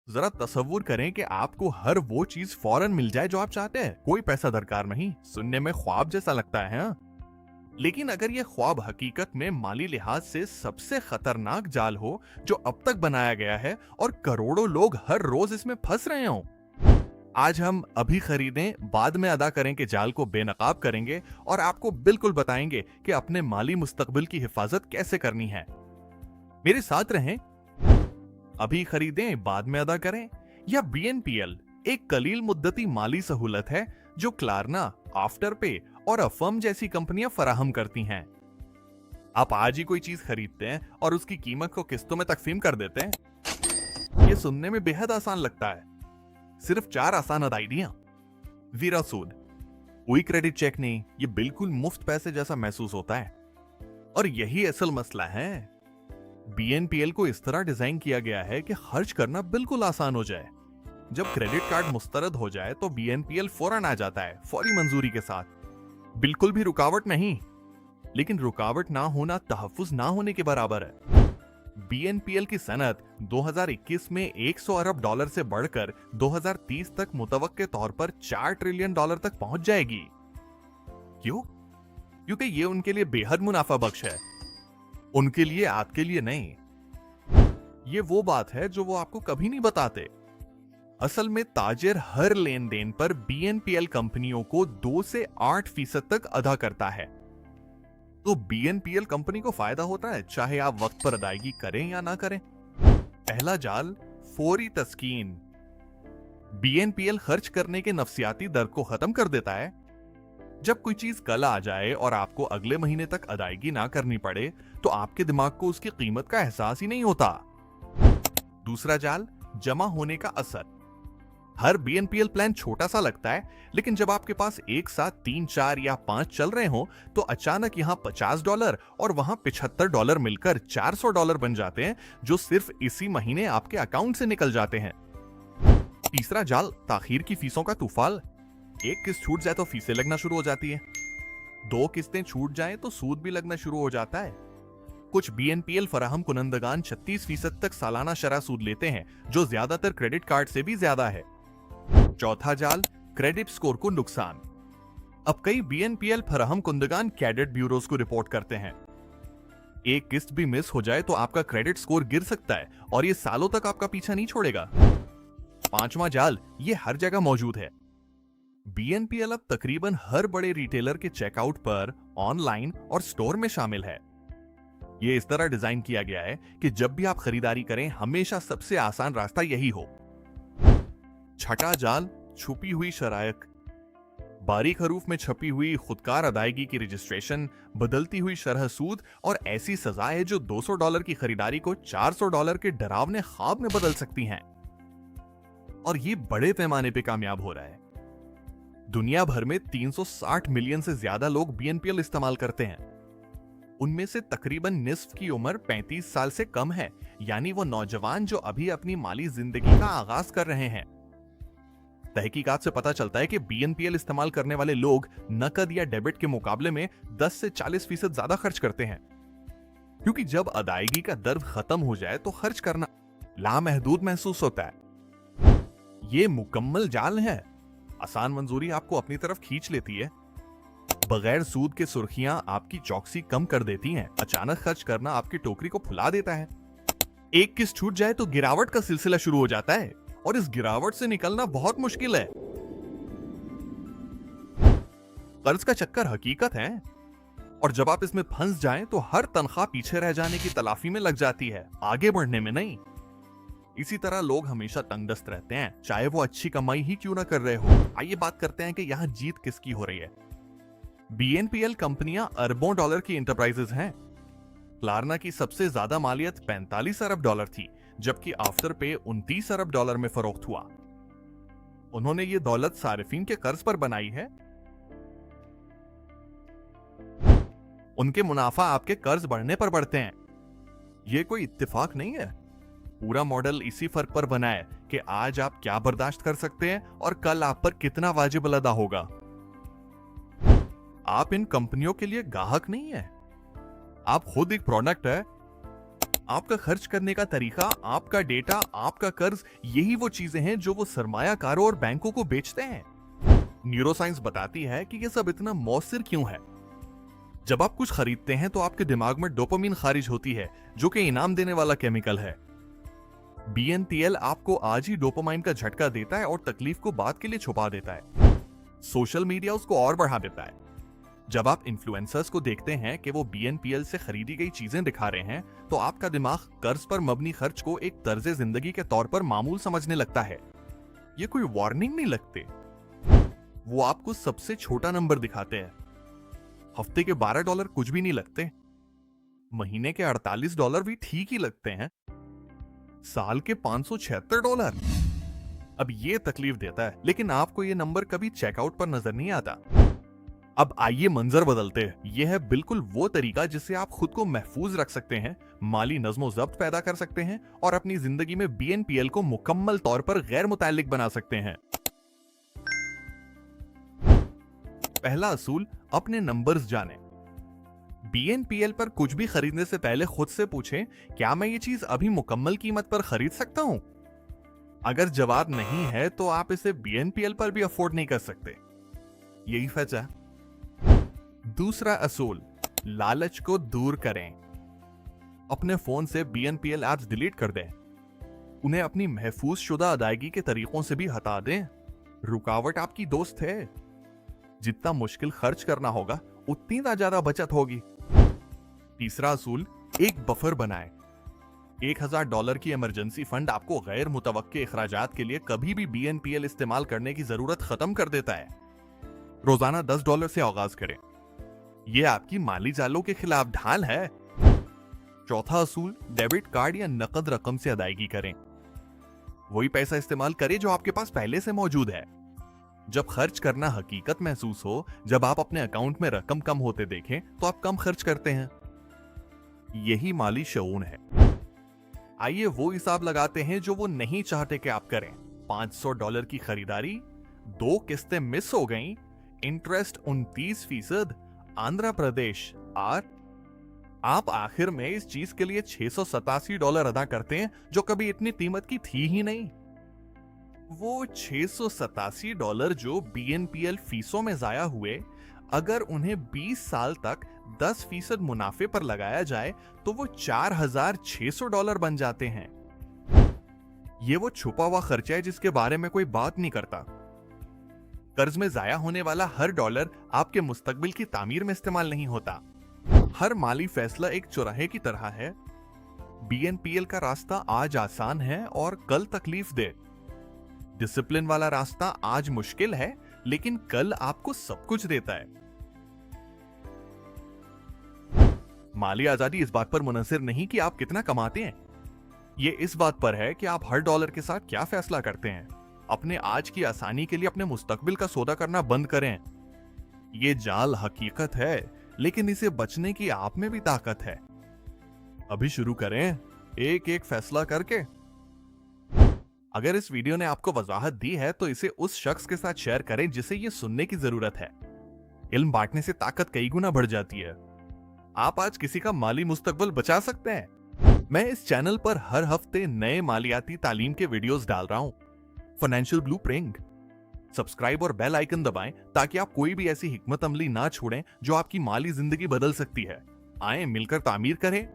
जरा तसव्वुर करें कि आपको हर वो चीज फौरन मिल जाए जो आप चाहते हैं, कोई पैसा दरकार नहीं। सुनने में ख्वाब जैसा लगता है, हाँ? लेकिन अगर ये ख्वाब हकीकत में माली लिहाज से सबसे खतरनाक जाल हो जो अब तक बनाया गया है और करोड़ों लोग हर रोज इसमें फंस रहे हों। आज हम अभी खरीदें, बाद में अदा करें के जाल को बेनकाब करेंगे और आपको बिल्कुल बताएंगे कि अपने माली मुस्तकबिल की हिफाजत कैसे करनी है। मेरे साथ रहें। अभी खरीदें, बाद में अदा करें या बीएनपीएल एक कलील मुद्दती माली सहूलत है जो क्लारना, आफ्टर पे और अफर्म जैसी कंपनियां फराहम करती हैं। आप आज ही कोई चीज खरीदते हैं और उसकी कीमत को किस्तों में तकसीम कर देते हैं। ये सुनने में बेहद आसान लगता है, सिर्फ 4 आसान अदायगियां। वीरा सूद, कोई क्रेडिट चेक नहीं, ये बिल्कुल मुफ्त पैसे जैसा महसूस होता है। और यही असल मसला है। बीएनपीएल को इस तरह डिजाइन किया गया है कि खर्च करना बिल्कुल आसान हो जाए। जब क्रेडिट कार्ड मुस्तरद हो जाए तो बीएनपीएल फौरन आ जाता है, फौरी मंजूरी के साथ, बिल्कुल भी रुकावट नहीं। लेकिन रुकावट ना होना तहफ्फुज ना होने के बराबर है। बीएनपीएल की सनत 2021 में 100 अरब डॉलर से बढ़कर 2030 तक मुतवक्के तौर पर 4 ट्रिलियन डॉलर तक पहुंच जाएगी। क्यों? क्योंकि ये उनके लिए बेहद मुनाफा बख्श है, उनके लिए, आपके लिए नहीं। ये वो बात है जो वो आपको कभी नहीं बताते। असल में ताजिर हर लेन देन पर बीएनपीएल कंपनियों को 2 से 8% तक अदा करता है। तो बीएनपीएल कंपनी को फायदा होता है, चाहे आप वक्त पर अदायगी करें या ना करें। पहला जाल, फौरी तस्कीन। बीएनपीएल खर्च करने के नफसियाती दर्द को खत्म कर देता है। जब कोई चीज कल आ जाए और आपको अगले महीने तक अदायगी ना करनी पड़े तो आपके दिमाग को उसकी कीमत का एहसास ही नहीं होता। दूसरा जाल, जमा होने का असर। हर बीएनपीएल प्लान छोटा सा लगता है, लेकिन जब आपके पास एक साथ 3, 4 या 5 चल रहे हो तो अचानक यहां $50 और वहां $75 मिलकर $400 बन जाते हैं, जो सिर्फ इसी महीने आपके अकाउंट से निकल जाते हैं। तीसरा जाल, ताखीर की फीसों का तूफान। एक किस्त छूट जाए तो फीसें लगना शुरू हो जाती है, 2 किस्तें छूट जाएं तो सूद भी लगना शुरू हो जाता है। कुछ बीएनपीएल फराहम कुनंदगान 36% तक सालाना शरह सूद लेते हैं, जो ज्यादातर क्रेडिट कार्ड से भी ज्यादा है। चौथा जाल, क्रेडिट स्कोर को नुकसान। अब कई बीएनपीएल फराहम कुंदगान कैडेट ब्यूरोज को रिपोर्ट करते हैं। एक किस्त भी मिस हो जाए तो आपका क्रेडिट स्कोर गिर सकता है और ये सालों तक आपका पीछा नहीं छोड़ेगा। पांचवा जाल, ये हर जगह मौजूद है। बीएनपीएल अब तकरीबन हर बड़े रिटेलर के चेकआउट पर, ऑनलाइन और स्टोर में शामिल है। ये इस तरह डिजाइन किया गया है कि जब भी आप खरीदारी करें, हमेशा सबसे आसान रास्ता यही हो। छठा जाल, छुपी हुई शरायक। बारीक हरूफ में छपी हुई खुदकार अदायगी की रजिस्ट्रेशन, बदलती हुई शरह सूद और ऐसी सजाएं जो $200 की खरीदारी को $400 के डरावने ख्वाब में बदल सकती हैं। और ये बड़े पैमाने पे कामयाब हो रहा है। दुनिया भर में 360 मिलियन से ज्यादा लोग बीएनपीएल इस्तेमाल करते हैं। उनमें से तकरीबन निस्फ की उम्र 35 साल से कम है, यानी वो नौजवान जो अभी अपनी माली जिंदगी का आगाज कर रहे हैं। तहकीकात से पता चलता है कि बीएनपीएल इस्तेमाल करने वाले लोग नकद या डेबिट के मुकाबले में 10 से 40% ज्यादा खर्च करते हैं, क्योंकि जब अदायगी का दर्द खत्म हो जाए तो खर्च करना लामहदूद महसूस होता है। ये मुकम्मल जाल है। आसान मंजूरी आपको अपनी तरफ खींच लेती है, बगैर सूद के सुर्खियां आपकी चौकसी कम कर देती हैं, अचानक खर्च करना आपकी टोकरी को फुला देता है। एक किस्त छूट जाए तो गिरावट का सिलसिला शुरू हो जाता है और इस गिरावट से निकलना बहुत मुश्किल है। कर्ज का चक्कर हकीकत है और जब आप इसमें फंस जाएं तो हर तनख्वाह पीछे रह जाने की तलाफी में लग जाती है, आगे बढ़ने में नहीं। इसी तरह लोग हमेशा तंगदस्त रहते हैं, चाहे वो अच्छी कमाई ही क्यों ना कर रहे हो। आइए बात करते हैं कि यहां जीत किसकी हो रही है। बीएनपीएल कंपनियां अरबों डॉलर की इंटरप्राइजेज हैं। क्लारना की सबसे ज्यादा मालियत $45 अरब थी, जबकि आफ्टर पे $29 अरब में फरोख्त हुआ। उन्होंने ये दौलत सारिफीन के कर्ज पर बनाई है। उनके मुनाफा आपके कर्ज बढ़ने पर बढ़ते हैं। ये कोई इत्तेफाक नहीं है। पूरा मॉडल इसी फर्क पर बना है कि आज आप क्या बर्दाश्त कर सकते हैं और कल आप पर कितना वाजिब अदा होगा। आप इन कंपनियों के लिए गाहक नहीं है, आप खुद एक प्रोडक्ट है। आपका खर्च करने का तरीका, आपका डेटा, आपका कर्ज, यही वो चीजें हैं जो वो सरमायाकारों और बैंकों को बेचते हैं। न्यूरोसाइंस बताती है कि ये सब इतना मौसर क्यों है। जब आप कुछ खरीदते हैं तो आपके दिमाग में डोपामिन खारिज होती है, जो कि इनाम देने वाला केमिकल है। BNPL आपको आज ही डोपामाइन का झटका देता है और तकलीफ को बाद के लिए छुपा देता है। सोशल मीडिया उसको और बढ़ा देता है। जब आप इन्फ्लुएंसर्स को देखते हैं कि वो BNPL से खरीदी गई चीजें दिखा रहे हैं, तो आपका दिमाग कर्ज पर मबनी खर्च को एक तर्ज जिंदगी के तौर पर मामूल समझने लगता है। ये कोई वार्निंग नहीं लगते। वो आपको सबसे छोटा नंबर दिखाते हैं। हफ्ते के $12 कुछ भी नहीं लगते, महीने के $48 भी ठीक ही लगते हैं, साल के $576। अब ये तकलीफ देता है, लेकिन आपको ये नंबर कभी चेकआउट पर नजर नहीं आता। अब आइए मंजर बदलते हैं। यह है बिल्कुल वो तरीका जिससे आप खुद को महफूज रख सकते हैं, माली नज़्मो ज़ब्त पैदा कर सकते हैं और अपनी जिंदगी में BNPL को मुकम्मल तौर पर गैर मुताल्लिक बना सकते हैं। पहला असूल, अपने नंबर्स जानें। BNPL पर कुछ भी खरीदने से पहले खुद से पूछें, क्या मैं ये चीज अभी मुकम्मल कीमत पर खरीद सकता हूं? अगर जवाब नहीं है तो आप इसे BNPL पर भी अफोर्ड नहीं कर सकते। यही वजह है। दूसरा असूल, लालच को दूर करें। अपने फोन से BNPL ऐप्स डिलीट कर दें। उन्हें अपनी महफूज शुदा अदायगी के तरीकों से भी हटा दें। रुकावट आपकी दोस्त है। जितना मुश्किल खर्च करना होगा, उतनी ज्यादा बचत होगी। तीसरा असूल, एक बफर बनाएं। $1000 की इमरजेंसी फंड आपको गैर मुतवक्के इखराजात के लिए कभी भी BNPL इस्तेमाल करने की जरूरत खत्म कर देता है। रोजाना $10 से आगाज करें। यह आपकी माली जालों के खिलाफ ढाल है। चौथा असूल, डेबिट कार्ड या नकद रकम से अदायगी करें। वही पैसा इस्तेमाल करें जो आपके पास पहले से मौजूद है। जब खर्च करना हकीकत महसूस हो, जब आप अपने अकाउंट में रकम कम होते देखें, तो आप कम खर्च करते हैं। यही माली शऊन है। आइए वो हिसाब लगाते हैं जो वो नहीं चाहते कि आप करें। $500 की खरीदारी, 2 किस्तें मिस हो गईं, इंटरेस्ट 29%, आंध्र प्रदेश आर। आप आखिर में इस चीज के लिए $687 अदा करते हैं जो कभी इतनी कीमत की थी ही नहीं। वो $687 जो BNPL फीसों में जाया हुए, अगर उन्हें 20 साल तक 10% मुनाफे पर लगाया जाए तो वो $4600 बन जाते हैं। ये वो छुपा हुआ खर्चा है जिसके बारे में कोई बात नहीं करता। कर्ज में जाया होने वाला हर डॉलर आपके मुस्तकबिल की तामीर में इस्तेमाल नहीं होता। हर माली फैसला एक चौराहे की तरह है। BNPL का रास्ता आज आसान है और कल तकलीफ दे। डिसिप्लिन वाला रास्ता आज मुश्किल है, लेकिन कल आपको सब कुछ देता है। माली आजादी इस बात पर मुनहसिर नहीं कि आप कितना कमाते हैं, ये इस बात पर है कि आप हर डॉलर के साथ क्या फैसला करते हैं। अपने आज की आसानी के लिए अपने मुस्तकबिल का सौदा करना बंद करें। ये जाल हकीकत है, लेकिन इसे बचने की आप में भी ताकत है। अभी शुरू करें, एक एक फैसला करके। अगर इस वीडियो ने आपको वजाहत दी है तो इसे उस शख्स के साथ शेयर करें जिसे ये सुनने की जरूरत है। इल्म बांटने से ताकत कई गुना बढ़ जाती है। आप आज किसी का माली मुस्तकबिल बचा सकते हैं। मैं इस चैनल पर हर हफ्ते नए मालियाती तालीम के वीडियोस डाल रहा हूं। फाइनेंशियल ब्लूप्रिंट, सब्सक्राइब और बेल आइकन दबाएं ताकि आप कोई भी ऐसी हिकमत अमली ना छोड़ें जो आपकी माली जिंदगी बदल सकती है। आए मिलकर तामीर करें